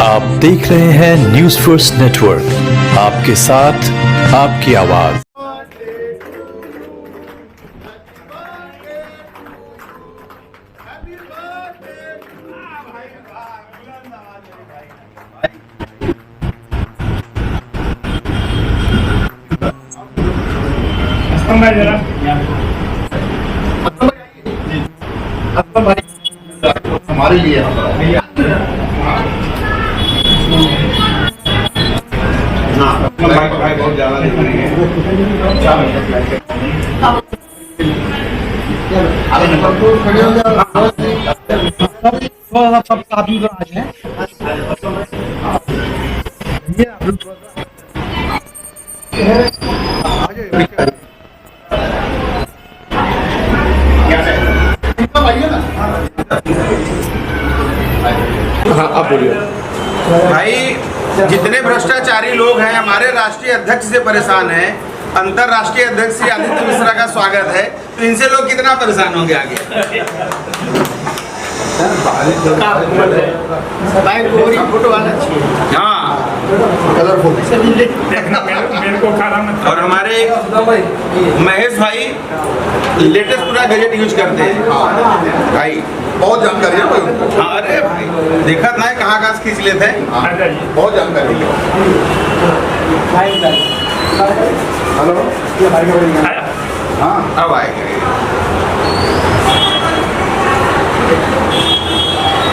आप देख रहे हैं न्यूज फर्स्ट नेटवर्क, आपके साथ आपकी आवाज। हमारे लिए बहुत ज्यादा सब काफी राज है। हाँ आप बोलिए भाई, जितने भ्रष्टाचारी लोग हैं हमारे राष्ट्रीय अध्यक्ष से परेशान हैं। अंतरराष्ट्रीय अध्यक्ष श्री आदित्य मिश्रा का स्वागत है, तो इनसे लोग कितना परेशान होंगे आगे। हाँ, और हमारे महेश भाई लेटेस्ट पूरा गजट यूज करते हैं भाई, बहुत जानकारी है भाई। हाँ, अरे भाई देखा ना कहाँ खींच लेते हैं, बहुत जानकारी है। हेलो हाँ अब आएगा।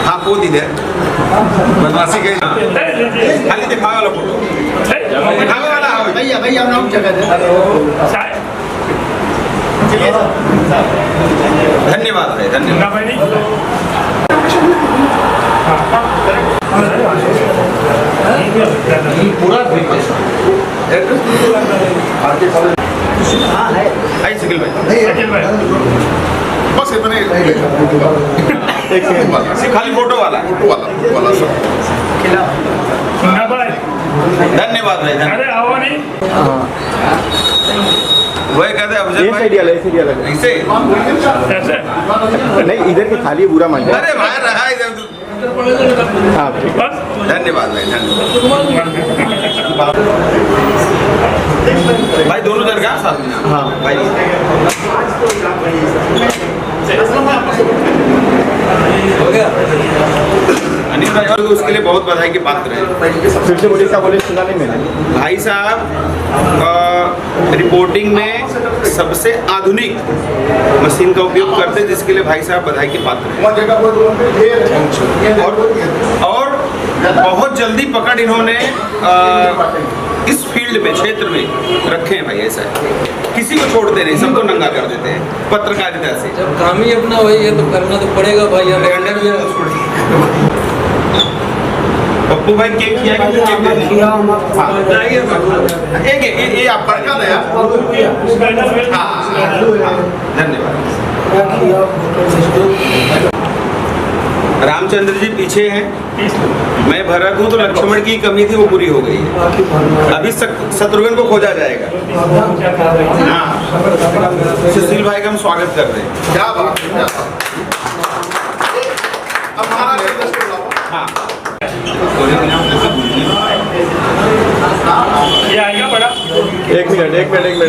हाँ कूद इधर बदमाशी के खाली दिखावे वाला फोटो, दिखावे वाला है भैया। भैया नाम जगह दे। धन्यवाद भाई, धन्यवाद। पूरा आई सिकल भाई, बस इतने सिर्फ खाली फोटो वाला सब। धन्यवाद भाई, अरे आओ नहीं, वही कहते हैं अफजल भाई ऐसे नहीं, इधर की खाली बुरा मान अरे भाई रहा इधर। धन्यवाद भाई, धन्यवाद भाई। दोनों दरगाह साथ में। हाँ भाई, हो गया। अनिल भाई और उसके लिए बहुत बधाई के पात्र हैं। सबसे बड़ी क्या बोले सुना नहीं मैंने। भाई साहब रिपोर्टिंग में सबसे आधुनिक मशीन का उपयोग करते हैं, जिसके लिए भाई साहब बधाई के पात्र हैं। और बहुत जल्दी पकड़ इन्होंने इस फील्ड में, क्षेत्र में रखे हैं भाई। ऐसा है, किसी को छोड़ते नहीं, सबको नंगा कर देते हैं पत्रकारिता से। जब काम ही अपना वही है तो करना तो पड़ेगा भाई। हमें पप्पू भाई केक किया कि केक दे एक ये आप पर का दया। धन्यवाद। रामचंद्र जी पीछे हैं, मैं भरत हूँ, तो लक्ष्मण की कमी थी वो पूरी हो गई है। अभी शत्रुघ्न को खोजा जाएगा। हाँ, सुशील भाई का हम स्वागत कर रहे हैं। क्या बात है। हाँ, ये आएगा बड़ा। एक मिनट।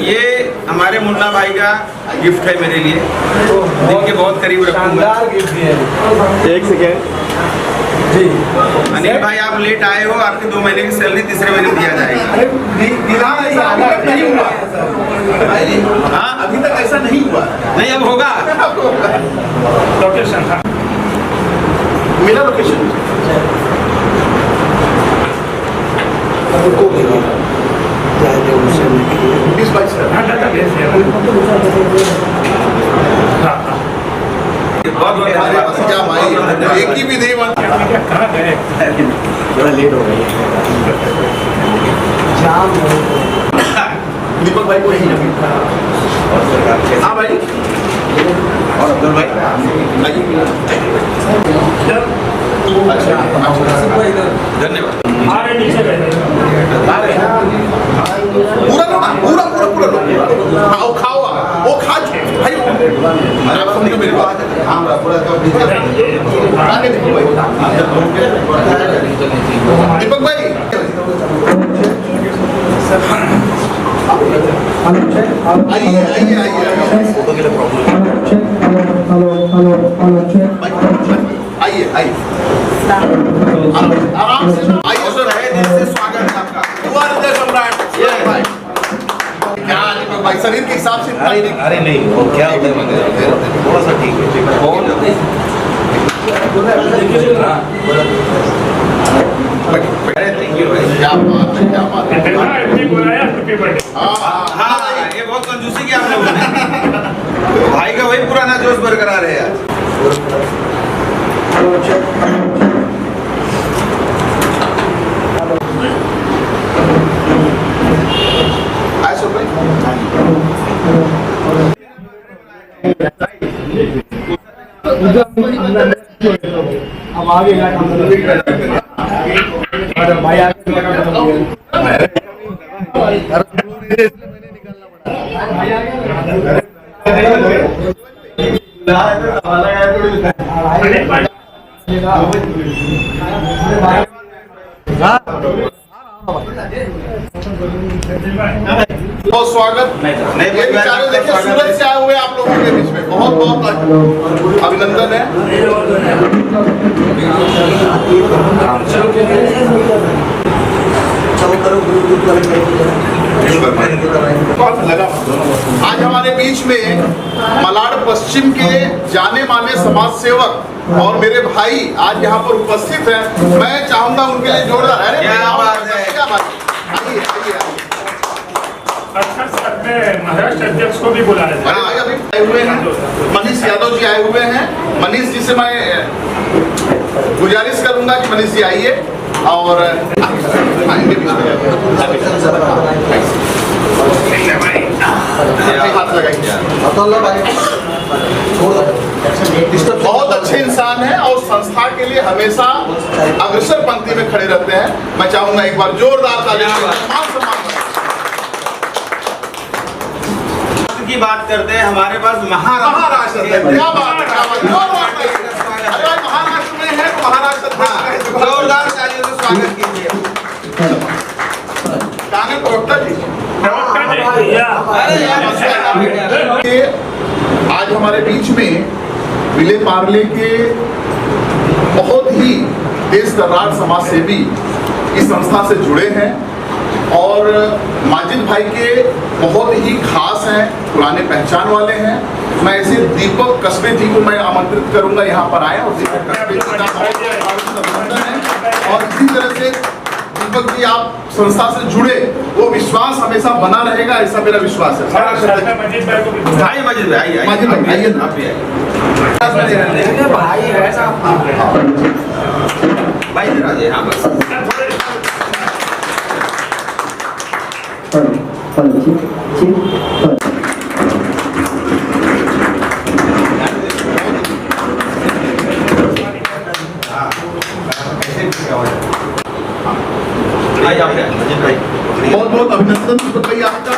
ये हमारे मुन्ना भाई का गिफ्ट है मेरे लिए, दिल के बहुत करीब रखूंगा। एक सेकेंड जी अनिल भाई, आप लेट आए हो, आपकी 2 महीने की सैलरी तीसरे महीने में दिया जाएगा। हाँ, अभी तक ऐसा नहीं हुआ। नहीं अब होगा। लोकेशन था मेरा लोकेशन क्या भाई, एक ही भी नहीं बन। थोड़ा लेट हो गई। दीपक भाई को नहीं। हाँ भाई, और अब्दुल भाई धन्यवाद। पूरा लो, पूरा खाओ वो खा भाई। मेरी बात। हाँ पूरा दीपक भाई आइए आइए आइए आइए आइए आराम से आइए सर है दिल से स्वागत है आपका दुआ हृदय सम्राट भाई क्या दीपक भाई शरीर के हिसाब से अरे नहीं वो क्या होता है थोड़ा सा ठीक है थैंक यू भाई क्या बात है क्या बात है हाँ ये बहुत कंजूसी किया हम लोगों ने भाई का वही पुराना जोश बरकरार है यार अब आगे भाई बहुत स्वागत नहीं बेचारे देखिए सूरत से आए हुए आप लोगों के बीच में बहुत बहुत अभिनंदन है आज हमारे बीच में मलाड पश्चिम के जाने माने समाज सेवक और मेरे भाई आज यहाँ पर उपस्थित हैं। मैं चाहूंगा उनके लिए जोरदार अरे क्या बात है क्या बात है आइए आइए महाराष्ट्र अध्यक्ष को भी बुला रहे अभी आए हुए हैं मनीष यादव जी आए हुए हैं। मनीष जी से मैं गुजारिश करूंगा कि मनीष जी आइए और हाथ लगाइए। बहुत अच्छे इंसान हैं और संस्था के लिए हमेशा अग्रसर पंक्ति में खड़े रहते हैं। मैं चाहूंगा एक बार जोरदार तालियां की बात करते हैं हमारे पास महाराष्ट्र क्या बात है क्या बात है अरे महाराष्ट्र में है तो महाराष्ट्र जोरदार तालियों से स्वागत कीजिए कांग्रेस प्रवक्ता जी आज हमारे बीच में विले पार्ले के बहुत ही देश दराज समाज सेवी इस संस्था से जुड़े हैं और माजिद भाई के बहुत ही खास हैं पुराने पहचान वाले हैं। मैं ऐसे दीपक कस्बे जी को मैं आमंत्रित करूंगा यहाँ पर आए और दीपक कस्बे जी का बहुत अभिनंदन है और इसी तरह से दीपक जी आप संस्था से जुड़े वो विश्वास हमेशा बना रहेगा ऐसा मेरा विश्वास है। भाई माजिद भाई आइए माजिद भाई आइए आप भी आइए भाई जरा जी हाँ बस बहुत बहुत अभिनंदन दीपक भाई आपका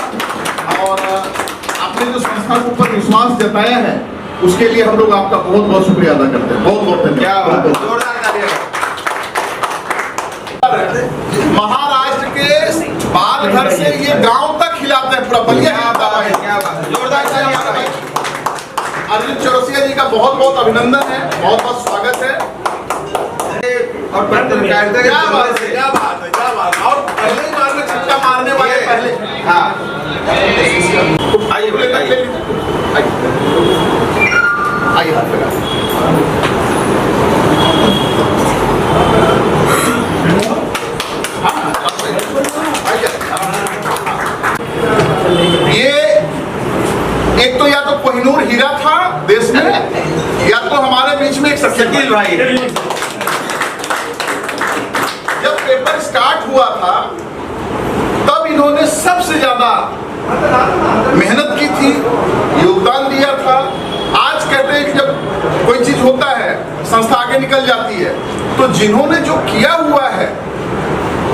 और आपने जो संस्था के ऊपर विश्वास जताया है उसके लिए हम लोग आपका बहुत बहुत शुक्रिया अदा करते हैं। बहुत बहुत धन्यवाद। महाराष्ट्र के बाल घर से ये गांव तक खिलाते हैं पूरा बलिया खिलाता है। जोरदार अर्जुन चौरसिया जी का बहुत बहुत अभिनंदन है बहुत बहुत स्वागत है और क्या बात है क्या बात है क्या बात और पहले ही बार में छक्का मारने वाले पहले हाँ आइए आइए हाथ लगा ये एक तो या तो कोहिनूर हीरा था देश में या तो हमारे बीच में एक शकील भाई जब पेपर स्टार्ट हुआ था तब इन्होंने सबसे ज्यादा मेहनत की थी योगदान दिया था। आज कहते हैं कि जब कोई चीज होता है संस्था आगे निकल जाती है तो जिन्होंने जो किया हुआ है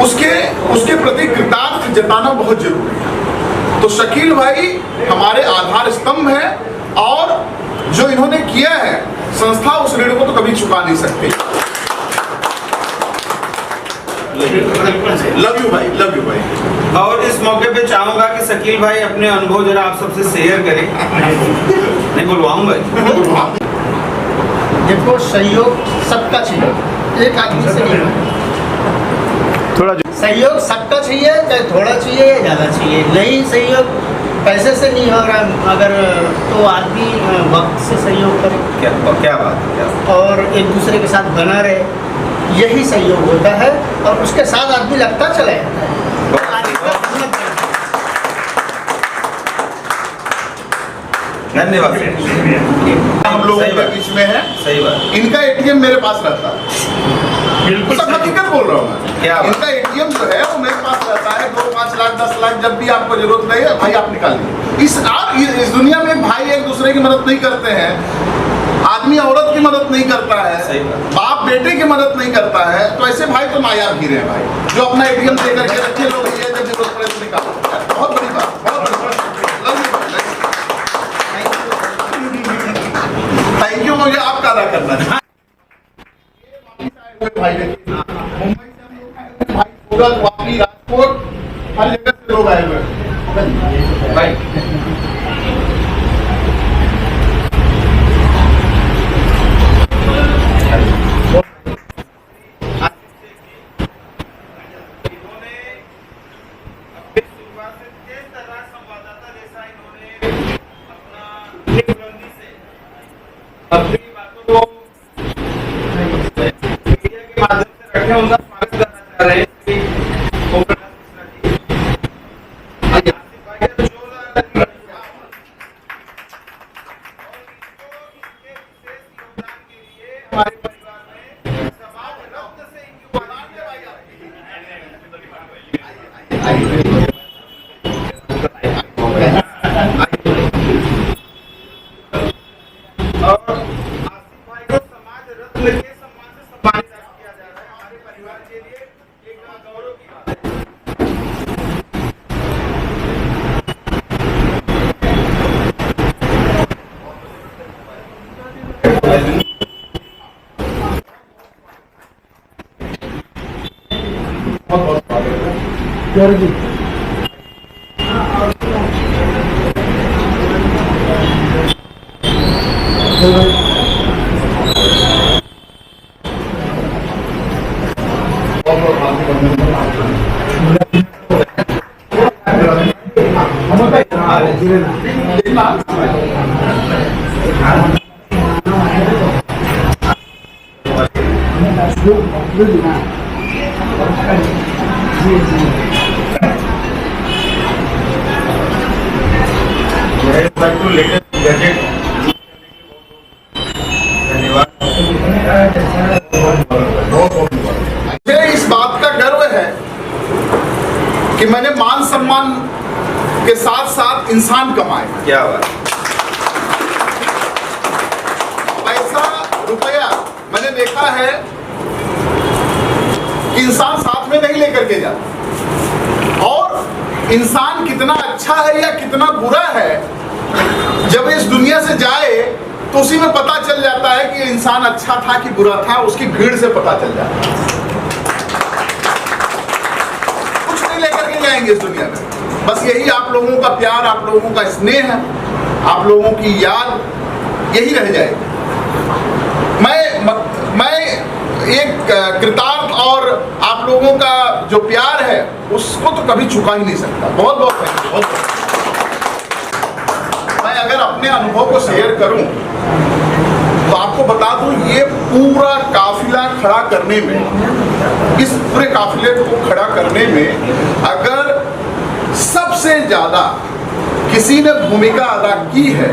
उसके प्रति कृतज्ञता जताना बहुत जरूरी है। तो शकील भाई हमारे आधार स्तंभ है और जो इन्होंने किया है संस्था उस ऋण को तो कभी चुका नहीं सकती। लव यू भाई, लव यू भाई। और इस मौके पे चाहूंगा कि शकील भाई अपने अनुभव जरा आप सबसे शेयर करें। नहीं बुलवाऊंगा। देखो, सहयोग सबका चाहिए, एक आदमी से नहीं होगा। थोड़ा सहयोग सबका चाहिए, चाहे थोड़ा चाहिए या ज़्यादा चाहिए। नहीं सहयोग पैसे से नहीं हो रहा, अगर तो आदमी वक्त से सहयोग करे क्या बात है, क्या बात। और एक दूसरे के साथ बना रहे, यही सहयोग होता है। और उसके साथ आदमी लगता चला जाता है। धन्यवाद। हम लोगों सही के बात। बीच में है, सही बात। इनका एटीएम मेरे पास रहता है। बिल्कुल सब हकीकत बोल रहा हूँ मैं। क्या बात। इनका एटीएम जो है वो मेरे पास रहता है। 2, 5 लाख, 10 लाख जब भी आपको जरूरत नहीं है भाई आप निकालिए। इस दुनिया में भाई एक दूसरे की मदद नहीं करते हैं, आदमी औरत की मदद नहीं करता है, सही बात। बाप बेटे की मदद नहीं करता है, तो ऐसे भाई तो नायाब हीरे हैं भाई, जो अपना एटीएम दे करके रखे लोग ये जब जरूरत पड़े तो निकालो। बहुत बड़ी बात, बहुत बड़ी बात। थैंक यू, मुझे आपका अदा करना है। भाई मुंबई से हम लोग आए हुए, भाई सूरत, वापी, राजकोट, हर जगह से लोग आए हुए हैं भाई। अपनी बातों को मीडिया के माध्यम से रखने उनका स्वागत करना चाह रहे हैं। हमारे परिवार में समाज रत्न से इनकी उपाधि दिलवाई जाती है। और आसिफ भाई को समाज रत्न के सम्मान से सम्मानित किया जा रहा है। हमारे परिवार के लिए एक गौरव की बात है। मुझे इस बात का गर्व है कि मैंने मान सम्मान के साथ साथ इंसान कमाए। क्या बात। पैसा रुपया मैंने देखा है कि इंसान साथ में नहीं लेकर के जाता, और इंसान कितना अच्छा है या कितना बुरा है जब इस दुनिया से जाए तो उसी में पता चल जाता है कि इंसान अच्छा था कि बुरा था। उसकी भीड़ से पता चल जाता है। कुछ नहीं लेकर के जाएंगे इस दुनिया में, बस यही आप लोगों का प्यार, आप लोगों का स्नेह, आप लोगों की याद यही रह जाएगी। मैं एक कृतार्थ और आप लोगों का जो प्यार है उसको तो कभी चुका ही नहीं सकता। बहुत बहुत थैंक यू। मैं अगर अपने अनुभव को शेयर करूं तो आपको बता दूं, ये पूरा काफिला खड़ा करने में, इस पूरे काफिले को खड़ा करने में अगर सबसे ज्यादा किसी ने भूमिका अदा की है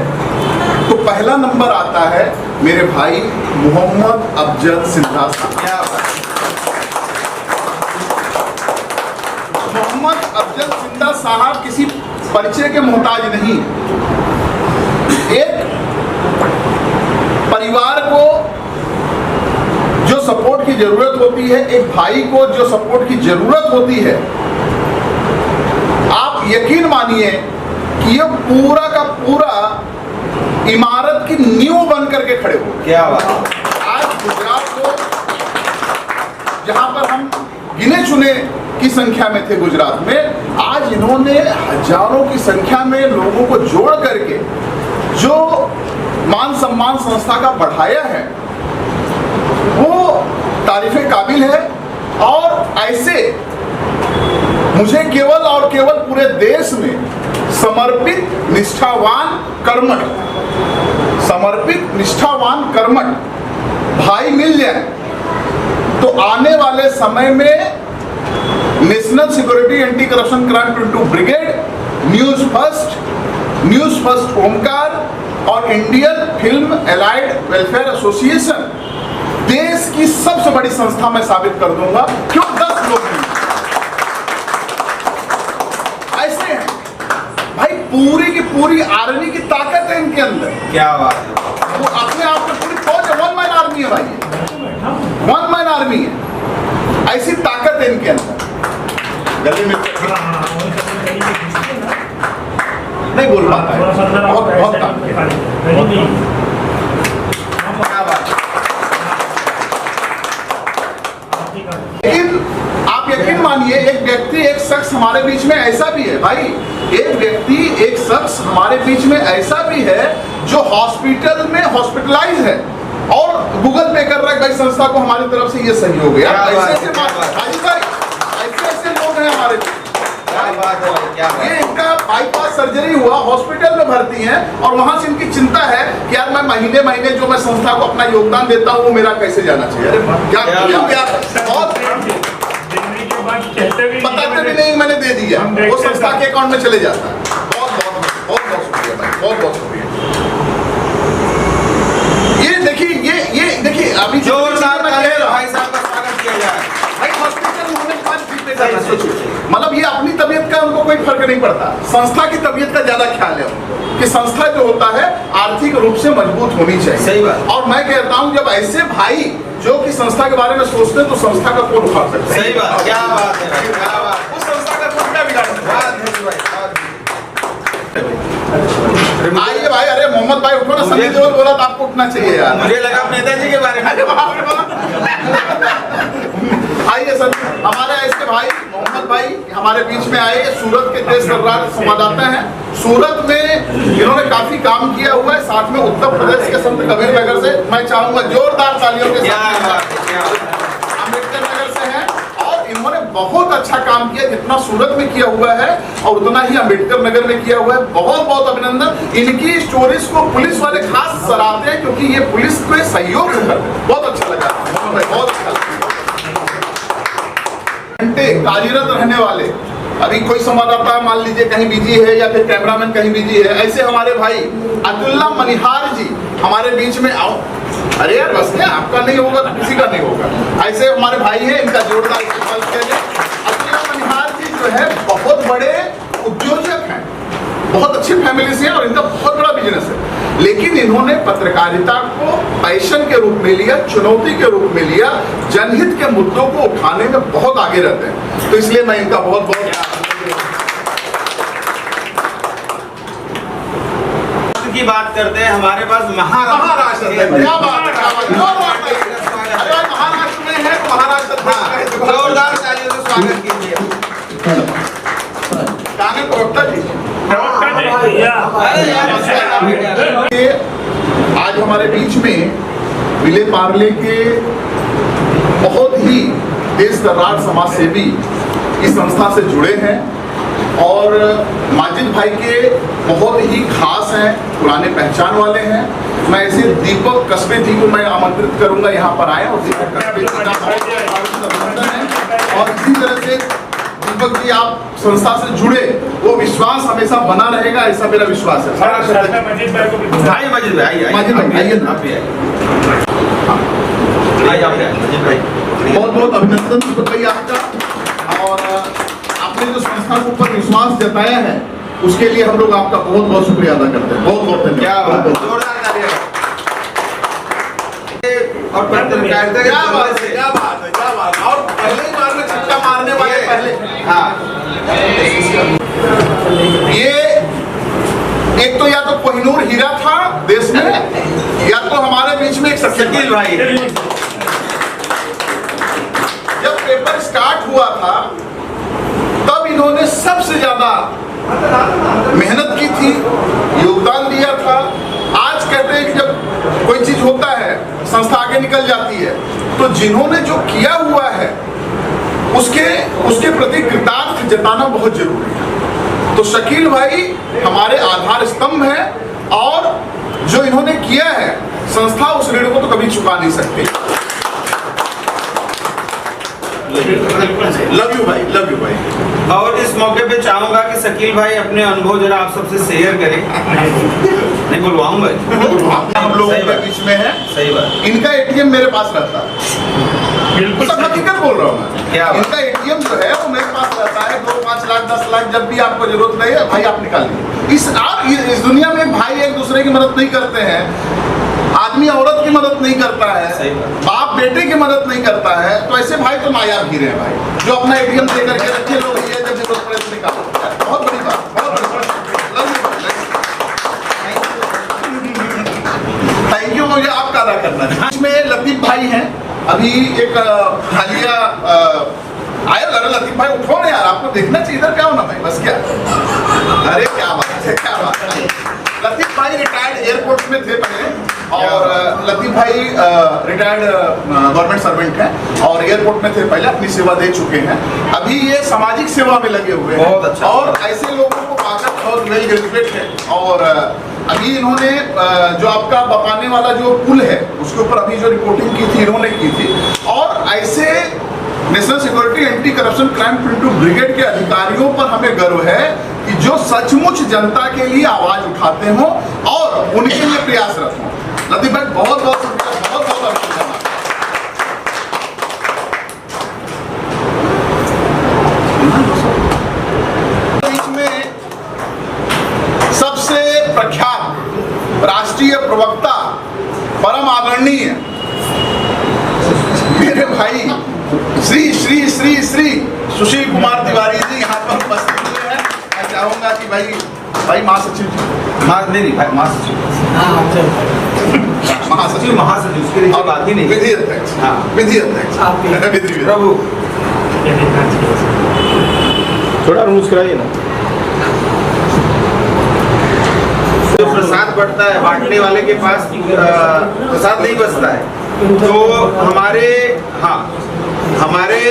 तो पहला नंबर आता है मेरे भाई मोहम्मद अफजल सिंधा साहब। क्या बात। मोहम्मद अफजल सिंधा साहब किसी परिचय के मोहताज नहीं। एक परिवार को जो सपोर्ट की जरूरत होती है, एक भाई को जो सपोर्ट की जरूरत होती है, आप यकीन मानिए कि ये पूरा का पूरा इमारत भारत की नींव बन करके खड़े हो गए। क्या बात। आज गुजरात को, जहां पर हम गिने चुने की संख्या में थे गुजरात में, आज इन्होंने हजारों की संख्या में लोगों को जोड़ करके जो मान सम्मान संस्था का बढ़ाया है वो तारीफे काबिल है। और ऐसे मुझे केवल और केवल पूरे देश में समर्पित निष्ठावान कर्मठ भाई मिल जाए तो आने वाले समय में national security anti corruption crime preventive brigade, news first Omkar और Indian film allied welfare association देश की सबसे बड़ी संस्था मैं साबित कर दूंगा। क्यों? 10 लोग नहीं, ऐसे हैं भाई, पूरी की पूरी आर्मी की ताकत है इनके अंदर। क्या बात है। वो अपने आप में पूरी फौज है, 1 मैन आर्मी है भाई, 1 मैन आर्मी है, ऐसी ताकत है इनके अंदर। गले में नहीं बोल पाता है, बहुत लेकिन आप यकीन मानिए, एक व्यक्ति, एक शख्स हमारे बीच में ऐसा भी है भाई, एक व्यक्ति, एक शख्स हमारे बीच में ऐसा भी है जो हॉस्पिटल में हॉस्पिटलाइज है और गूगल पे कर रहा है भाई संस्था को हमारी तरफ से ये सहयोग है। ऐसे लोग हैं हमारे बीच। ये इनका बाईपास सर्जरी हुआ, हॉस्पिटल में भर्ती हैं और वहां से इनकी चिंता है कि यार मैं महीने महीने जो मैं संस्था को अपना योगदान देता हूँ वो मेरा कैसे जाना चाहिए। अरे क्या बहुत बताते भी नहीं, मैंने दे दिया, वो संस्था के अकाउंट में चले जाता है। बहुत शुक्रिया भाई, बहुत शुक्रिया। ये देखिए अभी जोरदार भाई साहब का स्वागत किया जाए। भाई हॉस्पिटल में होने के बाद ठीक नहीं करना चाहिए। मतलब ये अपनी तबीयत का उनको कोई फर्क नहीं पड़ता, संस्था की तबीयत का ज्यादा ख्याल है उनको कि संस्था जो होता है आर्थिक रूप से मजबूत होनी चाहिए। सही बात। और मैं कहता हूँ जब ऐसे भाई जो कि संस्था के बारे में सोचते हैं तो संस्था का कौन उखाड़ सकता है। सही बात। क्या बात है भाई, क्या बात। उस संस्था का कौन क्या बिगाड़ सकता है। आइए भाई, अरे मोहम्मद भाई उठो ना, सनी देओल बोला तो आपको उठना चाहिए यार। मुझे लगा नेताजी के बारे में। आइए सर, हमारे ऐसे भाई मोहम्मद भाई हमारे बीच में आए, सूरत के देश सरदार संवाददाता हैं। सूरत में इन्होंने काफी काम किया हुआ है, साथ में उत्तर प्रदेश के संत कबीर नगर से मैं चाहूंगा जोरदार तालियों के साथ। अम्बेडकर नगर से हैं और इन्होंने बहुत अच्छा काम किया, जितना सूरत में किया हुआ है और उतना ही अम्बेडकर नगर में किया हुआ है। बहुत अभिनंदन। इनकी स्टोरीज को पुलिस वाले खास सराहते हैं क्योंकि ये पुलिस को सहयोग करते हैं। बहुत अच्छा लगा, बहुत अच्छा लगा। घंटे कार्यरत रहने वाले, अभी कोई संवाददाता मान लीजिए कहीं बिजी है या फिर कैमरामैन कहीं बिजी है, ऐसे हमारे भाई अतुल्ला मनिहार जी हमारे बीच में आओ। अरे यार बस क्या, आपका नहीं होगा तो किसी का नहीं होगा। ऐसे हमारे भाई हैं, इनका जोरदार इस्तेमाल किया जाए। अतुल्ला मनिहार जी जो है बहुत बड़े उद्योजक हैं, बहुत अच्छी फैमिली से हैं और इनका बहुत बड़ा बिजनेस है, लेकिन इन्होंने पत्रकारिता को पैशन के रूप में लिया, चुनौती के रूप में लिया, जनहित के मुद्दों को उठाने में बहुत आगे रहते हैं। तो इसलिए मैं इनका बहुत की बात करते हैं। हमारे पास महाराष्ट्र है। क्या बात है, महाराष्ट्र में है तो महाराष्ट्र जोरदार तालियों से स्वागत कीजिए। प्रवक्ता जी, आज हमारे बीच में विले पार्ले के बहुत ही देश दर्रार समाज सेवी इस संस्था से जुड़े हैं और माजिद भाई के बहुत ही खास हैं, पुराने पहचान वाले हैं। मैं ऐसे दीपक कस्बे जी को मैं आमंत्रित करूंगा यहाँ पर आए और दीपक कस्बे जी का अभिनंदन है। और इसी तरह से दीपक जी आप संस्था से जुड़े, वो विश्वास हमेशा बना रहेगा, ऐसा मेरा विश्वास है। मजीद भाई को भी आइए मजीद भाई, माजिद भाई आइए ना, मजीद भाई बहुत अभिनंदन दीपक भाई आपका। और आपने जो संस्था के ऊपर विश्वास जताया है उसके लिए हम लोग आपका बहुत शुक्रिया अदा करते हैं। बहुत धन्यवाद। जोरदार तालियां। और पत्रकारिता क्या बात है। और पहले ही बार में छक्का मारने वाले पहले, ये एक तो या तो कोहिनूर हीरा था देश में, या तो हमारे बीच में एक शकील भाई जब पेपर स्टार्ट हुआ था तब इन्होंने सबसे ज्यादा मेहनत की थी, योगदान दिया था। आज कहते हैं कि जब कोई चीज होता है, संस्था आगे निकल जाती है, तो जिन्होंने जो किया हुआ है उसके प्रति कृतज्ञता जताना बहुत जरूरी है। तो शकील भाई हमारे आधार स्तंभ है और जो इन्होंने किया है संस्था उस ऋण को तो कभी चुका नहीं सकती। लव यू भाई, लव यू भाई। और इस मौके पे चाहूंगा कि शकील भाई अपने अनुभव जरा आप सबसे शेयर करें। नहीं बुलवाऊंगा, हम लोगों के बीच में है। सही बात। इनका एटीएम मेरे पास रहता है, बिल्कुल सब हकीकत बोल रहा हूँ मैं। क्या बात? इनका एटीएम जो है वो मेरे पास रहता है। 2, 5 लाख 10 लाख जब भी आपको जरूरत नहीं है भाई आप निकाल लीजिए। इस दुनिया में भाई एक दूसरे की मदद नहीं करते हैं, आदमी औरत की मदद नहीं करता है, बाप बेटे की मदद नहीं करता है, तो ऐसे भाई तो नायाब हीरे हैं भाई, जो अपना एटीएम दे करके रखे लोग ये जब जरूरत पड़े तो निकालो। बहुत बड़ी बात, बहुत बड़ी बात। थैंक यू, मुझे आपका अदा करना है। इसमें लतीफ भाई हैं, अभी एक हालिया आया। अरे लतीफ भाई उठो ना यार, आपको देखना चाहिए इधर क्या होना भाई, बस क्या। अरे क्या बात है, क्या बात है। लतीफ भाई रिटायर्ड एयरपोर्ट में थे पहले, और लतीफ भाई रिटायर्ड गवर्नमेंट सर्वेंट हैं और एयरपोर्ट में थे पहले, अपनी सेवा दे चुके हैं। अभी ये सामाजिक सेवा में लगे हुए हैं। बहुत अच्छा। और ऐसे लोगों को पाकर बहुत वेल ग्रेजुएट है। और अभी इन्होंने जो आपका बपाने वाला जो पुल है उसके ऊपर अभी जो रिपोर्टिंग की थी इन्होंने की थी। और ऐसे national security anti corruption crime preventive brigade के अधिकारियों पर हमें गर्व है कि जो सचमुच जनता के लिए आवाज उठाते हो और उनके लिए प्रयासरत हो। लतीफ भाई बहुत बहुत शुक्रिया, बहुत बहुत अभिनंदन। बीच में सबसे प्रख्यात राष्ट्रीय प्रवक्ता परम आदरणीय मेरे भाई श्री श्री श्री श्री सुशील कुमार तिवारी जी यहाँ पर उपस्थित हुए हैं। मैं चाहूंगा कि भाई महासचिव जी, महासचिव उसके लिए बात ही नहीं। विधि अध्यक्ष, हाँ। विधि अध्यक्ष प्रभु थोड़ा मुस्कुराइए ना। जो प्रसाद बढ़ता है बांटने वाले के पास प्रसाद नहीं बचता है। तो हमारे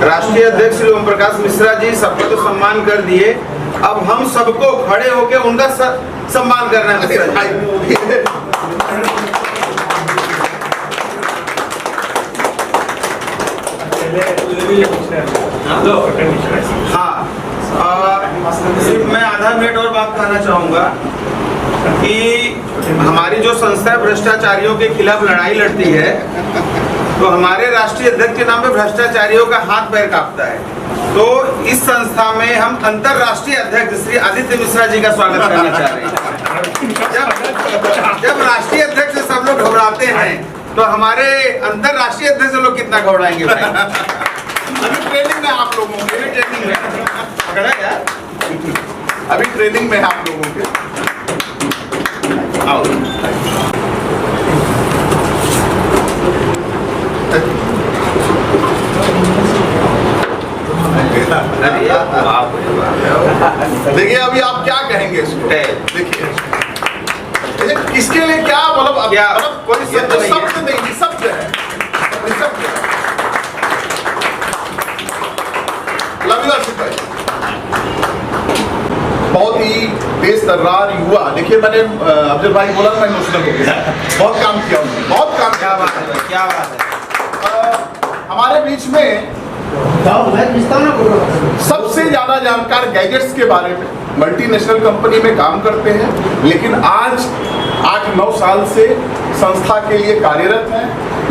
राष्ट्रीय अध्यक्ष श्री ओम प्रकाश मिश्रा जी सबको तो सम्मान कर दिए, अब हम सबको खड़े होकर उनका सम्मान करना है। मिश्रा जी हाँ, सिर्फ मैं आधा मिनट और बात करना चाहूँगा कि हमारी जो संस्था भ्रष्टाचारियों के खिलाफ लड़ाई लड़ती है, तो हमारे राष्ट्रीय अध्यक्ष के नाम पे भ्रष्टाचारियों का हाथ पैर कांपता है। तो इस संस्था में हम अंतरराष्ट्रीय अध्यक्ष श्री आदित्य मिश्रा जी का स्वागत करना चाह रहे हैं। जब राष्ट्रीय अध्यक्ष से सब लोग घबराते हैं, तो हमारे अंतरराष्ट्रीय अध्यक्ष लोग कितना घबराएंगे भाई। अभी ट्रेनिंग में आप लोगों के, ट्रेनिंग में पकड़ा यार, अभी ट्रेनिंग में आप लोगों के। आओ देखिए अभी आप क्या कहेंगे इसको। देखिए इसके लिए क्या मतलब क्या कोई शब्द नहीं, शब्द है। बहुत ही तेज तर्रार युवा। देखिए मैंने अफजल भाई बोला मैं इमोशनल हो गया, बहुत काम किया उन्होंने, बहुत काम। क्या बात है, क्या बात है। हमारे बीच में सबसे ज्यादा जानकार गैजेट्स के बारे में, मल्टीनेशनल कंपनी में काम करते हैं, लेकिन आज 8-9 साल से संस्था के लिए कार्यरत हैं।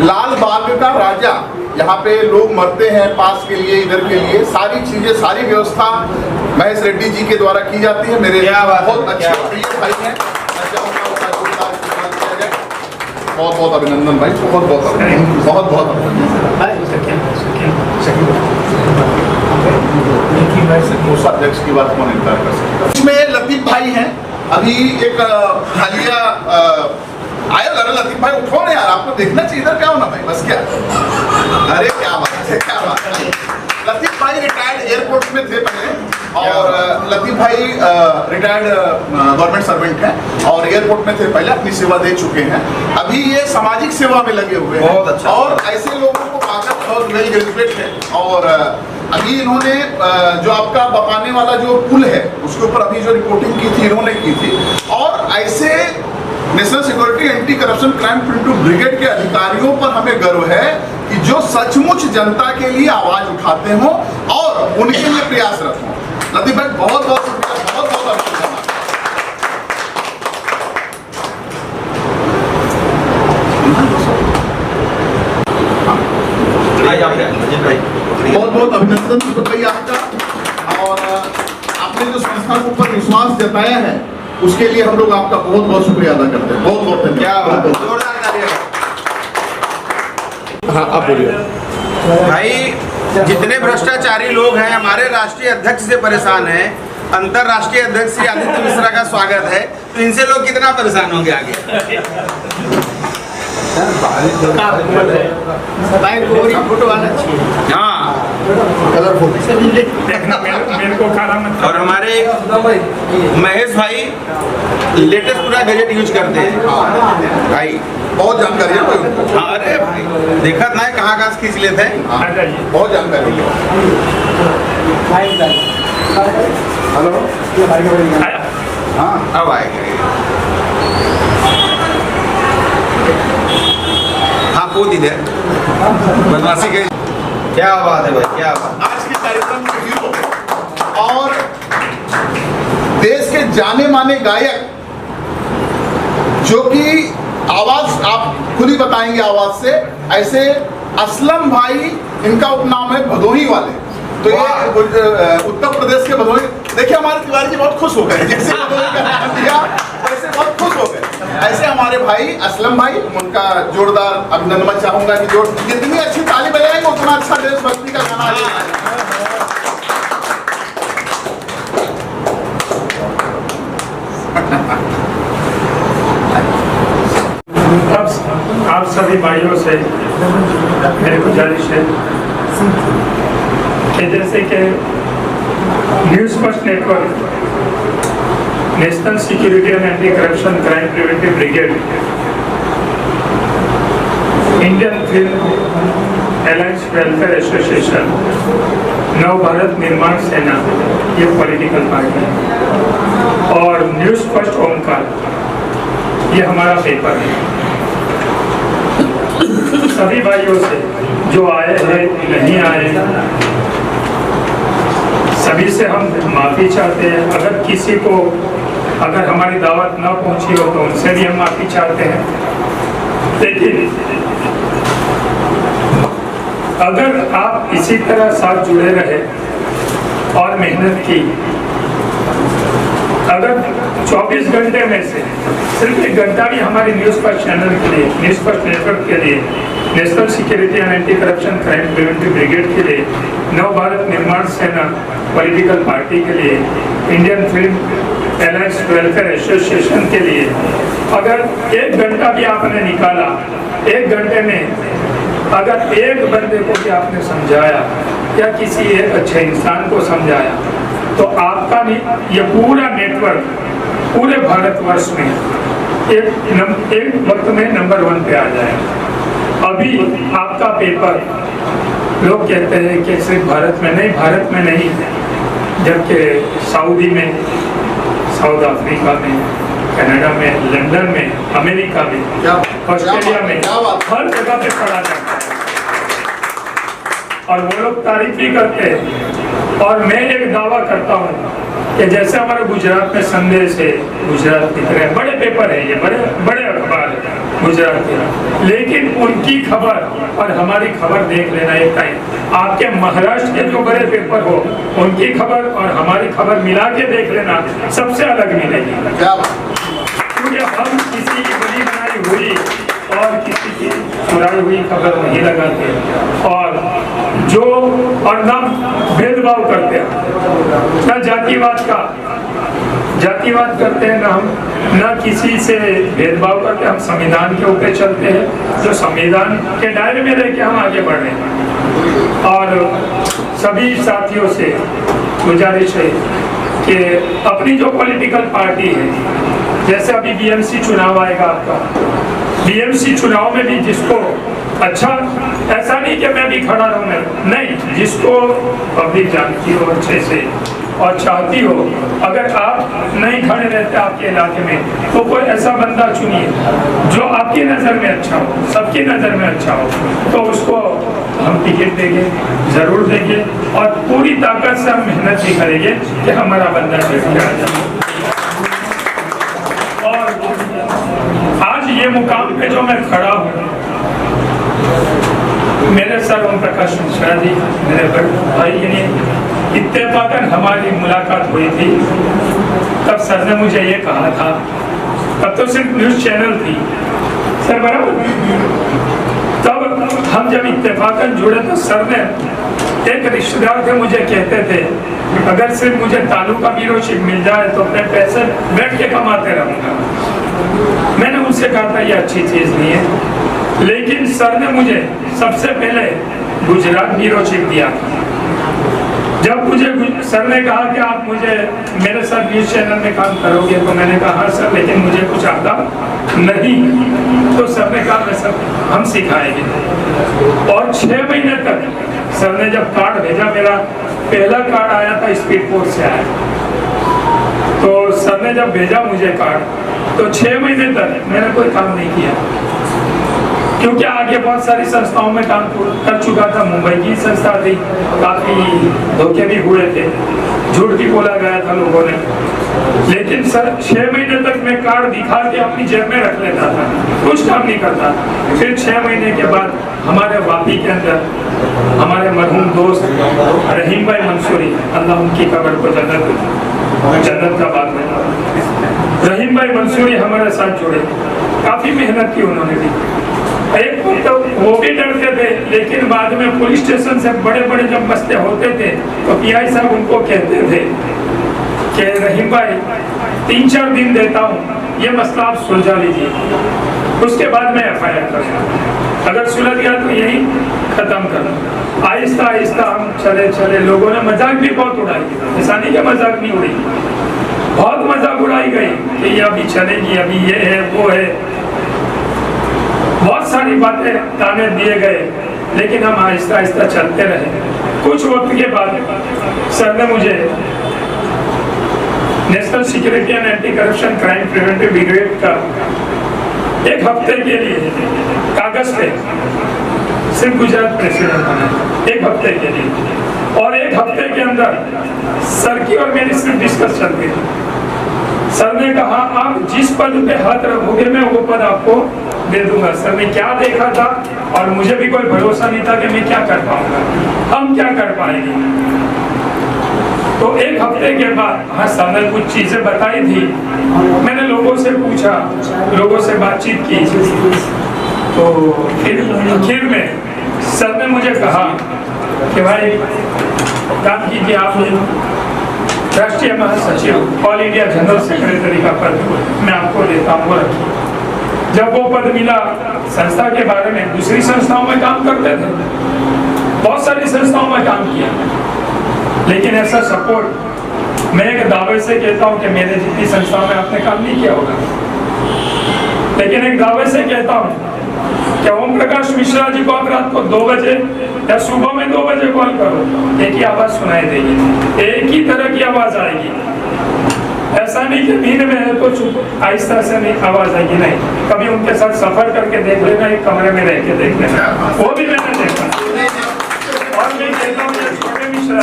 लाल बाग का राजा, यहाँ पे लोग मरते हैं पास के लिए, इधर के लिए सारी चीजें, सारी व्यवस्था महेश रेड्डी जी के द्वारा की जाती है। मेरे बहुत अच्छे प्रिय भाई हैं, बहुत बहुत अभिनंदन भाई, बहुत बहुत अभिनंदन, बहुत बहुत अध्यक्ष की बात कौन इनकार कर सकता है। इसमें लतीफ भाई हैं, अभी एक हालिया आयो अरे लतीफ भाई उठो ना यार, आपको देखना चाहिए इधर क्या होना भाई, बस क्या। अरे क्या बात है, क्या बात है। लतीफ भाई रिटायर्ड एयरपोर्ट में थे पहले, और लतीफ भाई रिटायर्ड गवर्नमेंट सर्वेंट हैं और एयरपोर्ट में थे पहले, अपनी सेवा दे चुके हैं। अभी ये सामाजिक सेवा में लगे हुए हैं। बहुत अच्छा। और ऐसे लोगों को पाकर बहुत वेल ग्रेजुएट है। और अभी इन्होंने जो आपका बपाने वाला जो पुल है उसके ऊपर अभी जो रिपोर्टिंग की थी इन्होंने की थी। और ऐसे national security anti corruption crime preventive brigade के अधिकारियों पर हमें गर्व है कि जो सचमुच जनता के लिए आवाज उठाते हों और उनके लिए प्रयासरत हों। लतीफ भाई बहुत बहुत शुक्रिया, बहुत बहुत अभिनंदन। बहुत बहुत अभिनंदन दीपक भाई आपका, और आपने जो संस्था के ऊपर विश्वास जताया है उसके लिए हम लोग आपका बहुत बहुत शुक्रिया अदा करते हैं। बहुत बहुत धन्यवाद। जोरदार तालियां। हाँ आप बोलिए। भाई जितने भ्रष्टाचारी लोग हैं हमारे राष्ट्रीय अध्यक्ष से परेशान हैं, अंतरराष्ट्रीय अध्यक्ष श्री आदित्य मिश्रा का स्वागत है, तो इनसे लोग कितना परेशान होंगे आगे। फोटो आना चाहिए। हाँ, देखना मेरे को खाना मत। और हमारे महेश भाई लेटेस्ट पूरा गैजेट यूज करते हैं भाई, बहुत जानकारी है भाई उनको। हाँ, अरे भाई देखा ना कहाँ कहाँ से खींच लेते हैं। आ जाइए। बहुत जानकारी है। हेलो, आया? हाँ अब आएगा। हाँ कूद इधर बदमाशी के। क्या बात है भाई, क्या बात। आज के कार्यक्रम के हीरो और देश के जाने माने गायक, जो कि आवाज आप खुद ही बताएंगे आवाज से, ऐसे असलम भाई, इनका उपनाम है भदोही वाले। तो ये उत्तर प्रदेश के भदोही, देखिए हमारे तिवारी जी बहुत खुश हो गए, जैसे भदोही का नाम दिया वैसे बहुत खुश हो गए। ऐसे हमारे भाई असलम भाई, उनका जोरदार अभिनंदन मैं चाहूंगा कि जो जितनी अच्छी ताली बजाएंगे उतना अच्छा देशभक्ति का गाना आप सभी भाइयों से मेरी गुजारिश है कि जैसे कि news first network, national security and anti corruption crime preventive brigade, Indian film alliance welfare association, नव भारत निर्माण सेना, ये पॉलिटिकल पार्टी है, और न्यूज़ फर्स्ट ओमकार, ये हमारा पेपर है। सभी भाइयों से जो आए हैं नहीं आए, सभी से हम माफ़ी चाहते हैं। अगर किसी को अगर हमारी दावत ना पहुंची हो तो उनसे भी हम माफ़ी चाहते हैं। लेकिन अगर आप इसी तरह साथ जुड़े रहे और मेहनत की, अगर 24 घंटे में से सिर्फ 1 घंटा भी हमारी न्यूज़ फर्स्ट चैनल के लिए, न्यूज़ फर्स्ट नेटवर्क के लिए, national security and anti corruption crime preventive brigade के लिए, नव भारत निर्माण सेना पॉलिटिकल पार्टी के लिए, Indian film alliance welfare association के लिए अगर 1 घंटा भी आपने निकाला, 1 घंटे में अगर एक बंदे को भी आपने समझाया या किसी एक अच्छे इंसान को समझाया, तो आपका भी ये पूरा नेटवर्क पूरे भारतवर्ष में एक वक्त में नंबर 1 पे आ जाएगा। अभी आपका पेपर लोग कहते हैं कि सिर्फ भारत में नहीं, जबकि सऊदी में, साउथ अफ्रीका में, कनाडा में, लंदन में, अमेरिका में, ऑस्ट्रेलिया में, हर जगह पे पढ़ा जाता है और वो लोग तारीफ भी करते हैं। और मैं एक दावा करता हूँ कि जैसे हमारे गुजरात में संदेश है, गुजरात की तरह बड़े पेपर है, ये बड़े अखबार है गुजरात के, लेकिन उनकी खबर और हमारी खबर देख लेना एक टाइम। आपके महाराष्ट्र के जो बड़े पेपर हो, उनकी खबर और हमारी खबर मिला के देख लेना, सबसे अलग मिलेगी। क्योंकि हम किसी की बनी बनाई हुई और किसी की चुराई हुई खबर नहीं लगाते, और जो और ना भेदभाव करते हैं, ना जातिवाद करते हैं, ना हम न किसी से भेदभाव करके हम संविधान के ऊपर चलते हैं, जो संविधान के दायरे में रह के हम आगे बढ़ रहे हैं। और सभी साथियों से गुजारिश है कि अपनी जो पॉलिटिकल पार्टी है, जैसे अभी बीएमसी चुनाव आएगा आपका, बीएमसी चुनाव में भी जिसको अच्छा, ऐसा नहीं कि मैं भी खड़ा रहूँ, नहीं, जिसको पब्लिक जानती हो अच्छे से और चाहती हो, अगर आप नहीं खड़े रहते आपके इलाके में तो कोई ऐसा बंदा चुनिए जो आपकी नज़र में अच्छा हो, सबकी नज़र में अच्छा हो, तो उसको हम टिकट देंगे, ज़रूर देंगे और पूरी ताकत से हम मेहनत भी करेंगे कि हमारा बंदा जीत के आ जाए। और आज ये मुकाम पे जो मैं खड़ा हूँ, मेरे सर ओम प्रकाश मिश्रा जी, मेरे भाई के लिए इत्तेफाकन हमारी मुलाकात हुई थी। तब सर ने मुझे ये कहा था, तब तो सिर्फ न्यूज़ चैनल थी सर, बराबर। तब हम जब इत्तेफाकन जुड़े तो सर ने, एक रिश्तेदार थे, मुझे कहते थे अगर सिर्फ मुझे तालुका ब्यूरोशिप मिल जाए तो अपने पैसे बैठ के कमाते रहूँगा। मैंने उनसे कहा था ये अच्छी चीज़ नहीं है, लेकिन सर ने मुझे सबसे पहले गुजरात ब्यूरोशिप दिया था। जब मुझे सर ने कहा कि आप मुझे मेरे साथ न्यूज़ चैनल में काम करोगे, तो मैंने कहा हाँ सर, लेकिन मुझे कुछ आता नहीं। तो सर ने कहा मैं सब हम सिखाएंगे। और 6 महीने तक सर ने जब कार्ड भेजा, मेरा पहला कार्ड आया था स्पीड पोस्ट से आया, तो सर ने जब भेजा मुझे कार्ड, तो 6 महीने तक मैंने कोई काम नहीं किया, क्योंकि आगे बहुत सारी संस्थाओं में काम कर चुका था। मुंबई की संस्था थी, काफ़ी धोखे भी हुए थे, झूठ भी बोला गया था लोगों ने, लेकिन सर 6 महीने तक मैं कार्ड दिखा के अपनी जेब में रख लेता था, कुछ काम नहीं करता। फिर 6 महीने के बाद हमारे वापी के अंदर हमारे मरहूम दोस्त रहीम भाई मंसूरी, अल्लाह उनकी कब्र को जन्नत का बाग में, रहीम भाई मंसूरी हमारे साथ जुड़े, काफ़ी मेहनत की उन्होंने भी। एक तो वो भी डरते थे, लेकिन बाद में पुलिस स्टेशन से बड़े बड़े जब मसले होते थे तो पीआई साहब उनको कहते थे कि रहीम भाई 3-4 दिन देता हूँ, ये मसला आप सुलझा लीजिए, उसके बाद मैं FIR करूँगा, अगर सुलझ गया तो यही खत्म कर। आहिस्ता आहिस्ता हम चले, लोगों ने मजाक भी बहुत उड़ाई, ऐसा नहीं कि मजाक नहीं उड़ी, बहुत मजाक उड़ाई गई कि ये अभी चलेगी, अभी ये है वो है, बहुत सारी बातें ताने दिए गए, लेकिन हम आहिस्ता आहिस्ता चलते रहे। कुछ वक्त के बाद सर ने मुझे national security and anti corruption crime preventive brigade का 1 हफ्ते के लिए कागज पे सिर्फ गुजरात प्रेसिडेंट बना, 1 हफ्ते के लिए, और 1 हफ्ते के अंदर सर की और मेरी सिर्फ डिस्कस चल गई। सर ने कहा आप जिस पद पे हाथ रखोगे मैं वो पद आपको दे दूंगा। सर ने क्या देखा था, और मुझे भी कोई भरोसा नहीं था कि मैं क्या कर पाऊंगा, हम क्या कर पाएंगे। तो 1 हफ्ते के बाद हाँ सर ने कुछ चीजें बताई थी, मैंने लोगों से पूछा, लोगों से बातचीत की, तो फिर आखिर में सर ने मुझे कहा कि भाई काम कीजिए, आप राष्ट्रीय महासचिव ऑल इंडिया जनरल सेक्रेटरी का पद मैं आपको देता हूँ। जब वो पद मिला, संस्था के बारे में दूसरी संस्थाओं में काम करते थे, बहुत सारी संस्थाओं में काम किया, लेकिन ऐसा सपोर्ट मैं एक दावे से कहता हूँ कि मेरे जितनी संस्थाओं में आपने काम नहीं किया होगा, लेकिन एक दावे से कहता हूँ कि ओम प्रकाश मिश्रा जी को आप रात को 2 बजे या सुबह में 2 बजे कॉल करो, एक ही आवाज सुनाई देगी, एक ही तरह की आवाज आएगी। ऐसा नहीं कि नींद में है तो चुप आहिस्ता से नहीं आवाज आएगी, नहीं, कभी उनके साथ सफर करके देख लेना, एक कमरे में रह के देख लेना, वो भी मैंने देखा। और मैं कहता हूँ छोटे मिश्रा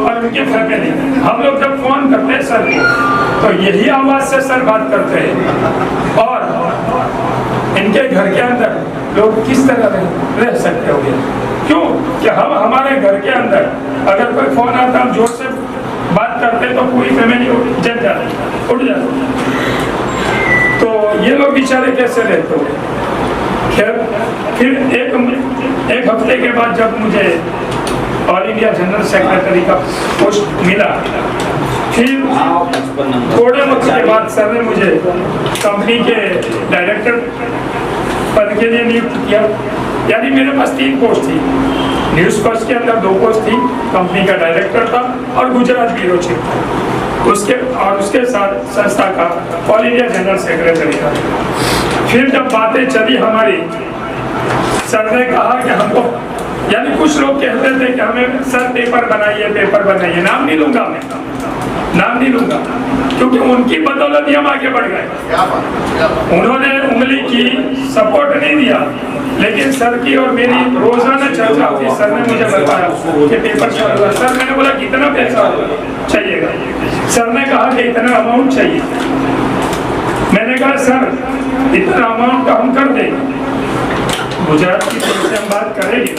और उनके फैमिली, हम लोग जब फोन करते हैं सर को तो यही आवाज से सर बात करते हैं, और इनके घर के अंदर लोग किस तरह रह सकते होंगे, क्यों कि हम हमारे घर के अंदर अगर कोई फोन आता हम जोर से बात करते तो पूरी फैमिली जग जाती, उठ जाती, तो ये लोग बेचारे कैसे रहते होंगे। खैर फिर एक हफ्ते के बाद जब मुझे ऑल इंडिया जनरल सेक्रेटरी का पोस्ट मिला फिर थोड़े वक्त के बाद सर ने मुझे कंपनी के डायरेक्टर पद के लिए नियुक्त किया। यानी मेरे पास 3 पोस्ट थी। न्यूज़ फर्स्ट के अंदर 2 पोस्ट थी, कंपनी का डायरेक्टर था और गुजरात ब्यूरो चीफ था। उसके साथ संस्था का ऑल इंडिया जनरल सेक्रेटरी था। फिर जब बातें चली हमारी, सर ने कहा कि हमको, यानी कुछ लोग कहते थे कि हमें सर पेपर बनाइए, नाम नहीं लूंगा मैं, नाम नहीं लूंगा, क्योंकि उनकी बदौलत ही हम आगे बढ़ गए। उन्होंने उंगली की, सपोर्ट नहीं दिया, लेकिन सर की और मेरी रोजाना चर्चा होती। सर ने मुझे बताया कि पेपर चालू है। सर, मैंने बोला कितना पैसा चाहिएगा? सर ने कहा कि इतना अमाउंट चाहिए। मैंने कहा सर इतना अमाउंट तो हम कर देंगे, गुजरात की तरफ से हम बात करेंगे,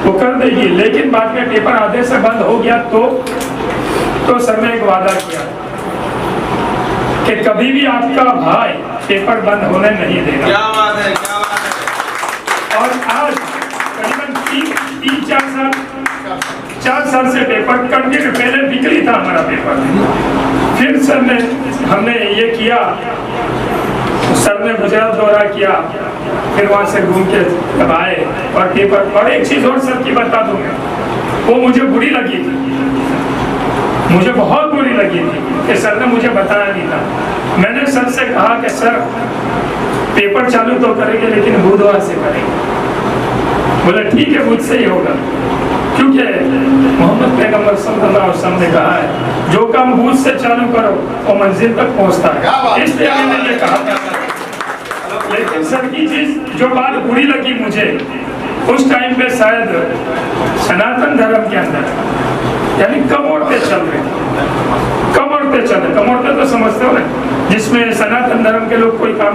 वो कर देगी, लेकिन बाद में पेपर आधे से बंद हो गया तो सर ने एक वादा किया कि कभी भी आपका भाई पेपर बंद होने नहीं देगा। क्या बात है, क्या बात है। और आज करीबन 4 साल से पेपर कंटिन्यू, पहले बिक्री था हमारा पेपर, फिर सर ने, हमने ये किया, सर ने गुजरात दौरा किया, फिर वहां से घूम के जब आए और पेपर। और एक चीज और सर की बता दूं, वो मुझे बुरी लगी थी, मुझे बहुत बुरी लगी थी कि सर ने मुझे बताया नहीं था। मैंने सर से कहा कि सर पेपर चालू तो करेंगे, लेकिन बुधवार से करेंगे। बोले ठीक है, मुझसे ही होगा, क्योंकि मोहम्मद पैगंबर सल्लल्लाहु अलैहि वसल्लम ने कहा है जो काम बुध से चालू करो वो मंजिल तक पहुंचता है। इसलिए मैंने ये कहा। लेकिन सर की चीज जो बात बुरी लगी मुझे, उस टाइम पे शायद सनातन धर्म के अंदर, यानी कमोड़ते चल रहे, कमोड़ते तो समझते हो ना, जिसमें सनातन धर्म के लोग कोई काम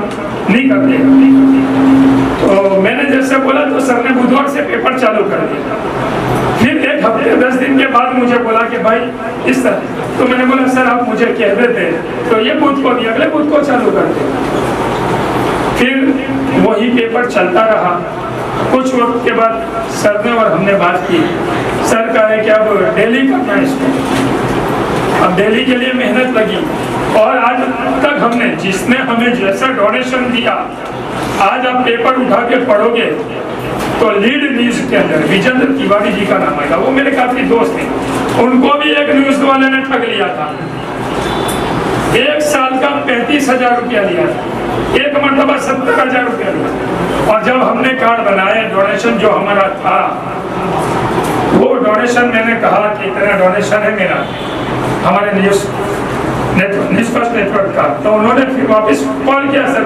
नहीं करते। तो मैंने जैसे बोला तो सर ने बुधवार से पेपर चालू कर दिया। फिर 1 हफ्ते 10 दिन के बाद मुझे बोला कि भाई इस तरह, तो मैंने बोला सर आप मुझे कह देते तो ये बुध को दिया, अगले बुध को चालू कर दिया। फिर वही पेपर चलता रहा। कुछ वक्त के बाद सर ने और हमने बात की। सर कहा है कि अब दिल्ली करना है इसको। अब दिल्ली के लिए मेहनत लगी और आज तक हमने, जिसने हमें जैसा डोनेशन दिया, आज आप पेपर उठा के पढ़ोगे तो लीड न्यूज के अंदर विजेंद्र तिवारी जी का नाम आएगा। वो मेरे काफी दोस्त हैं, उनको भी एक न्यूज वाले ने ठग लिया था। 1 साल का 35,000 रुपया लिया था, एक मरतबा 70,000 रुपया लिया। और जब हमने कार्ड बनाए, डोनेशन जो हमारा था, वो डोनेशन मैंने कहा कि इतना डोनेशन है मेरा हमारे न्यूज़ फर्स्ट नेटवर्क का। तो उन्होंने फिर वापस कॉल किया सर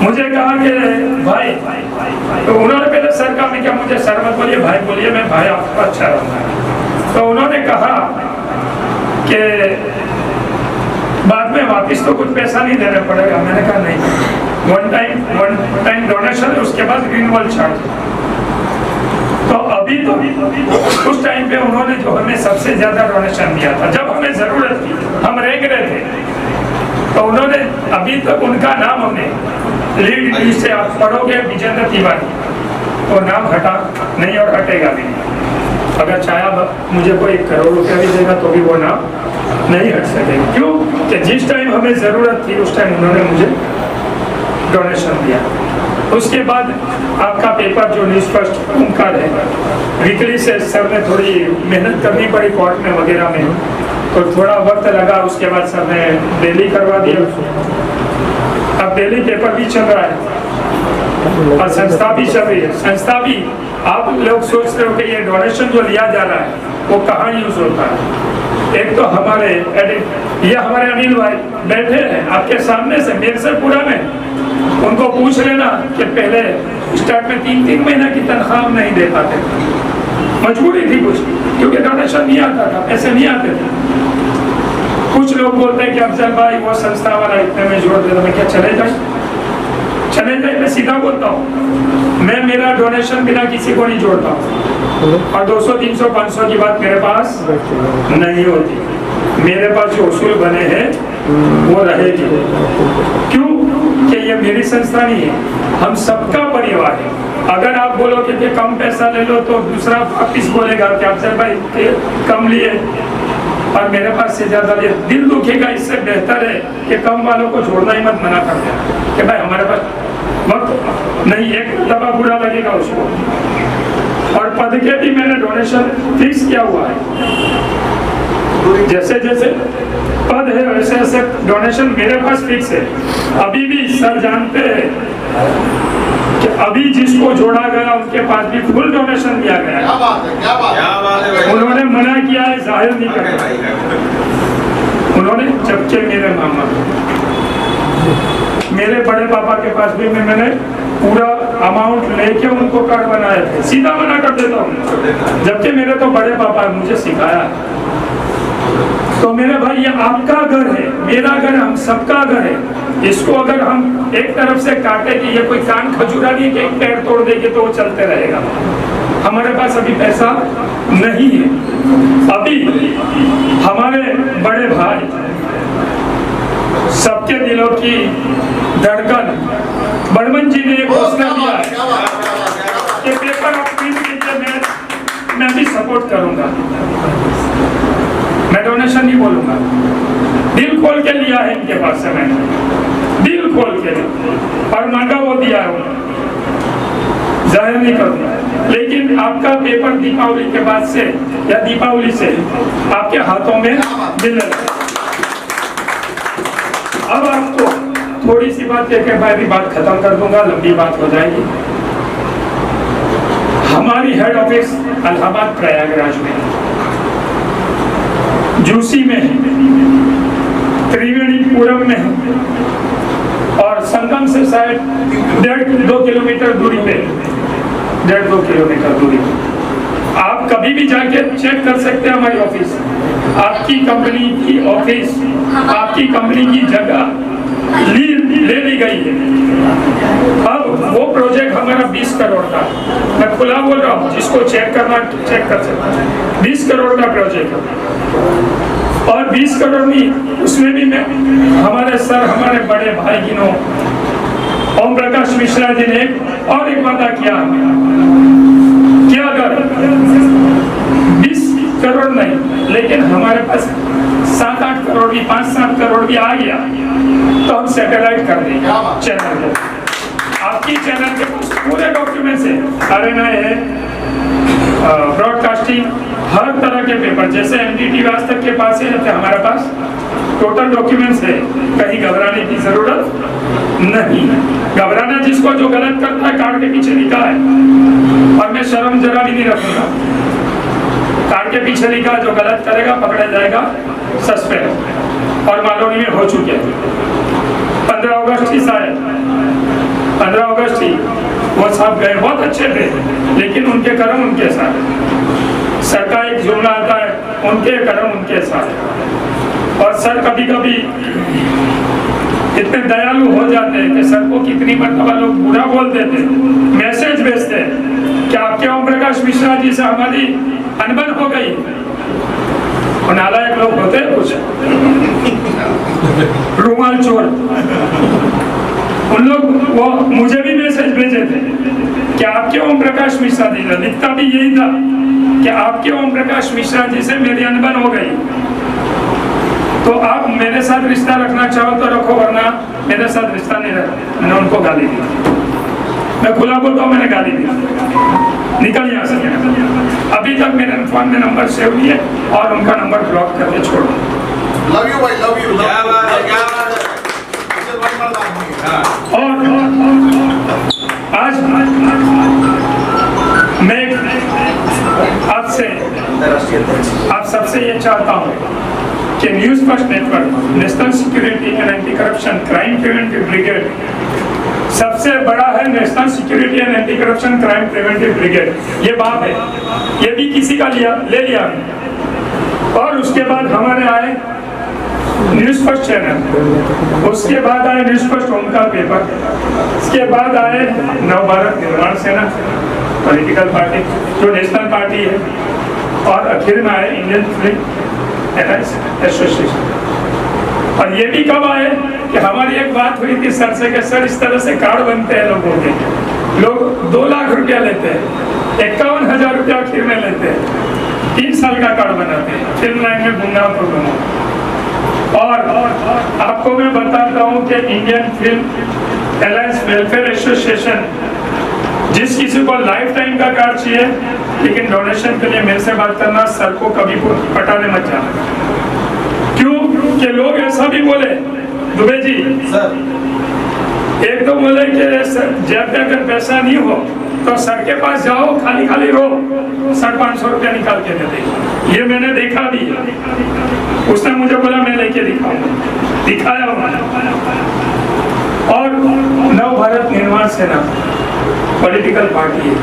मुझे कहा कि भाई, तो उन्होंने पहले सर कहा, मैं क्या, मुझे सर मत बोलिए, भाई बोलिए, मैं भाई आपका अच्छा रहूँगा। तो उन्होंने कहा कि बाद में वापस तो कुछ पैसा नहीं देना पड़ेगा। मैंने कहा नहीं, वन टाइम डोनेशन है, उसके बाद रिन्यूअल चार्ज। तो अभी तो उस टाइम पे उन्होंने जो हमें सबसे ज्यादा डोनेशन दिया था, जब हमें जरूरत थी, हम रेंग रहे थे, तो उन्होंने, अभी तक उनका नाम हमने लीड न्यूज से आप पढ़ोगे विजेंद्र तिवारी, वो नाम हटा नहीं और हटेगा भी नहीं। अगर चाहे मुझे कोई 1 करोड़ रुपया भी देगा तो भी वो नाम नहीं हट सकेगा। क्यों कि जिस टाइम हमें जरूरत थी उस टाइम उन्होंने मुझे डोनेशन दिया। उसके बाद आपका पेपर जो न्यूज़ फर्स्ट ओमकार है, वीकली से सर ने थोड़ी मेहनत करनी पड़ी कोर्ट में वगैरह में, तो थोड़ा वक्त लगा। उसके बाद सर ने डेली करवा दिया। अब डेली पेपर भी चल रहा है और संस्था भी चल रही है। संस्था भी, आप लोग सोच रहे हो कि ये डोनेशन जो लिया जा रहा है वो कहाँ यूज होता है। एक तो हमारे ये हमारे अनिल भाई बैठे हैं आपके सामने से, मेरे से पूरा में, उनको पूछ लेना कि पहले स्टार्ट में 3-3 महीने की तनख्वाह नहीं दे पाते, मजबूरी थी कुछ, क्योंकि डोनेशन नहीं आता था, पैसे नहीं आते थे। कुछ लोग बोलते हैं कि अफजल भाई वो संस्था वाला इतने में जोड़ देता, मैं क्या चले जाए? मैं सीधा बोलता हूँ, मैं मेरा डोनेशन बिना किसी को नहीं जोड़ता हूँ। और 200, 300, 500 की बात मेरे पास नहीं होती। मेरे पास जो उसूल बने हैं वो रहेगी। क्यों कि ये मेरी संस्था नहीं है, हम सबका परिवार है। अगर आप बोलोगे कि कम पैसा ले लो तो दूसरा वापिस बोलेगा कि अफजल भाई कम लिए, और मेरे पास से ज्यादा ये दिल दुखेगा, इससे बेहतर है कि कम वालों को जोड़ना ही मत, मना कर दे कि भाई हमारे पास वक्त नहीं, एक दफा बुरा लगेगा उसको। और पद के भी मैंने डोनेशन फिक्स किया हुआ है, जैसे जैसे पद है वैसे वैसे डोनेशन मेरे पास फिक्स है। अभी भी सर जानते हैं कि अभी जिसको जोड़ा गया उनके पास भी फुल डोनेशन दिया गया क्या बात है, क्या बात है। क्या बात है भाई। उन्होंने मना किया है, जाहिर नहीं करना उन्होंने, जबकि मेरे मामा, मेरे बड़े पापा के पास भी मैंने पूरा अमाउंट लेके उनको कार्ड बनाया था, सीधा मना कर देता हूँ, जबकि मेरे तो बड़े पापा मुझे सिखाया। तो मेरे भाई ये आपका घर है, मेरा घर, हम सबका घर है। इसको अगर हम एक तरफ से काटे कि ये कोई कान खजूरा नहीं कि एक पैर तोड़ देंगे तो वो चलते रहेगा, हमारे पास अभी पैसा नहीं है। अभी हमारे बड़े भाई, सबके दिलों की धड़कन, बर्मन जी ने एक घोषणा दिया है कि पेपर ऑफ प्रिंट के लिए मैं भी सपोर्ट करूंगा, मैं डोनेशन नहीं बोलूंगा, दिल खोल के लिया है इनके पास से, मैंने दिल खोल के और मांगा वो दिया है, जाहिर नहीं करूंगा। लेकिन आपका पेपर दीपावली के बाद से या दीपावली से आपके हाथों में मिल रहा है। अब आपको थोड़ी सी बात कहकर मैं भी बात खत्म कर दूंगा, लंबी बात हो जाएगी। हमारी हेड ऑफिस इलाहाबाद प्रयागराज में, जूसी में, त्रिवेणीपुरम में और संगम से शायद 1.5-2 किलोमीटर दूरी पे, 1.5-2 किलोमीटर दूरी पे। आप कभी भी जाके चेक कर सकते हैं हमारी ऑफिस, आपकी कंपनी की ऑफिस, आपकी कंपनी की जगह ले ली गई है। अब वो प्रोजेक्ट हमारा 20 करोड़ का, मैं खुला बोल रहा हूँ, जिसको चेक करना चेक कर सकता है, 20 करोड़ का प्रोजेक्ट है। और 20 करोड़ नहीं, उसमें भी मैं, हमारे सर, हमारे बड़े भाई गिनो ओम प्रकाश मिश्रा जी ने और एक वादा किया कि अगर 20 करोड़ नहीं, लेकिन हमारे पास 7-8 करोड़ भी, 5-7 करोड़ भी आ गया तो हम सैटेलाइट कर देंगे चैनल को। आपकी चैनल के पूरे डॉक्यूमेंट्स है, आरएनए है, ब्रॉडकास्टिंग, हर तरह के पेपर, जैसे एनडीटीवी आज तक के पास है, कि हमारे पास टोटल डॉक्यूमेंट्स है, कहीं घबराने की जरूरत नहीं। घबराना जिसको जो गलत करता है कार्ड के पीछे लिखा है, और मैं शर्म जरा भी नहीं रखूंगा, कार्ड के पीछे लिखा जो गलत करेगा पकड़ा जाएगा, सस्पेंड, और मालूनी में हो चुके हैं। 15 अगस्त ही शायद, 15 अगस्त ही वो साहब गए, बहुत अच्छे थे, लेकिन उनके कर्म उनके साथ। सर का एक जुमला आता है, उनके कर्म उनके साथ। और सर कभी कभी इतने दयालु हो जाते हैं कि सर को कितनी मरतबा लोग बुरा बोल देते, मैसेज भेजते हैं कि आपके ओम प्रकाश मिश्रा जी से हमारी अनबन हो गई। और नालायक लोग होते हैं कुछ, रुमाल चोर, उन लोग वो मुझे भी मैसेज भेजे थे कि आपके ओम प्रकाश मिश्रा जी, लिखता भी यही था कि आपके ओम प्रकाश मिश्रा जी से मेरी अनबन हो गई, तो आप मेरे साथ रिश्ता रखना चाहो तो रखो, वरना मेरे साथ रिश्ता नहीं रखो। मैंने उनको गाली दी, मैं खुला बोलता हूँ, मैंने गाली दी, निकल यहाँ से। अभी तक मेरे फोन में नंबर सेव नहीं है और उनका नंबर ब्लॉक करके छोड़ो। लव यू भाई, लव यू। क्या बात है, क्या बात है। और आज मैं आप सबसे ये चाहता हूँ कि news first network, national security and anti corruption crime preventive brigade, सबसे बड़ा है national security and anti corruption crime preventive brigade. ये बात है, ये भी किसी का ले लिया। और उसके बाद हमारे आए न्यूज़ फर्स्ट चैनल, उसके बाद आए न्यूज़ फर्स्ट होम का पेपर, उसके बाद आए नव भारत निर्माण सेना पॉलिटिकल पार्टी जो नेशनल पार्टी है, और आखिर में आए इंडियन फिल्म एसोसिएशन। और ये भी कब आए कि हमारी एक बात हुई थी सर से कि सर इस तरह से कार्ड बनते हैं लोगों के, लोग 2 लाख रुपया लेते हैं 51,000 रुपया फिर में लेते हैं, 3 साल का कार्ड बनाते हैं, फिल्म लाइन में घूमना तो घूमो। और आपको मैं बताता हूँ कि Indian film alliance welfare association जिस किसी को लाइफ टाइम का कार्ड चाहिए, लेकिन डोनेशन के लिए मेरे से बात करना, सर को कभी पटाने मत जाना। क्यों कि लोग ऐसा भी बोले, दुबे जी सर एक तो बोले कि सर जेब में अगर पैसा नहीं हो तो सर के पास जाओ, खाली खाली रो, 500 रुपया निकाल के दे देगा। ये मैंने देखा भी है। उसने मुझे बोला मैं लेके दिखाऊंगा, दिखाया उन्होंने। और नव भारत निर्माण सेना पॉलिटिकल पार्टी है,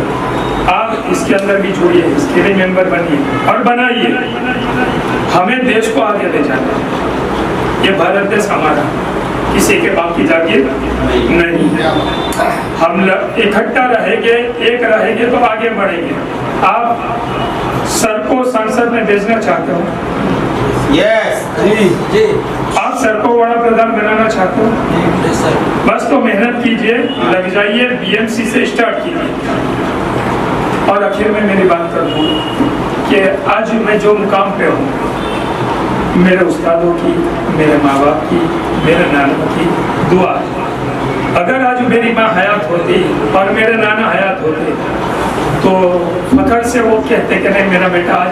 आप इसके अंदर भी जुड़िए, इसके भी मेंबर बनिए और बनाइए। हमें देश को आगे ले जाना है। ये भारत देश हमारा, किसी के बाप की जागीर नहीं है। हम इकट्ठा रहेंगे, एक रहेंगे तो आगे बढ़ेंगे। आप सर को संसद में भेजना चाहते हो? यस जी आप सर को बड़ा प्रधान बनाना चाहते हो? सर बस तो मेहनत कीजिए, लग जाइए, बीएमसी से स्टार्ट कीजिए। और आखिर में मेरी बात कर दूं कि आज मैं जो मुकाम पे हूँ, मेरे उस्तादों की, मेरे माँ बाप की, मेरे नाना की दुआ। अगर आज मेरी माँ हयात होती और मेरे नाना हयात होते तो फखर से वो कहते कि नहीं मेरा बेटा आज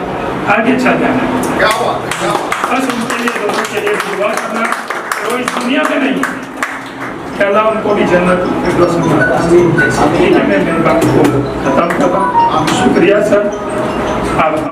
आगे चल जाना। क्या बात है, क्या बात है। बस उनके लिए, लोगों के लिए दुआ करना। तो इस दुनिया में नहीं, अल्लाह उनको भी जन्नत ठीक है। मैं मेरी बात को खत्म करता हूँ। शुक्रिया सर। आप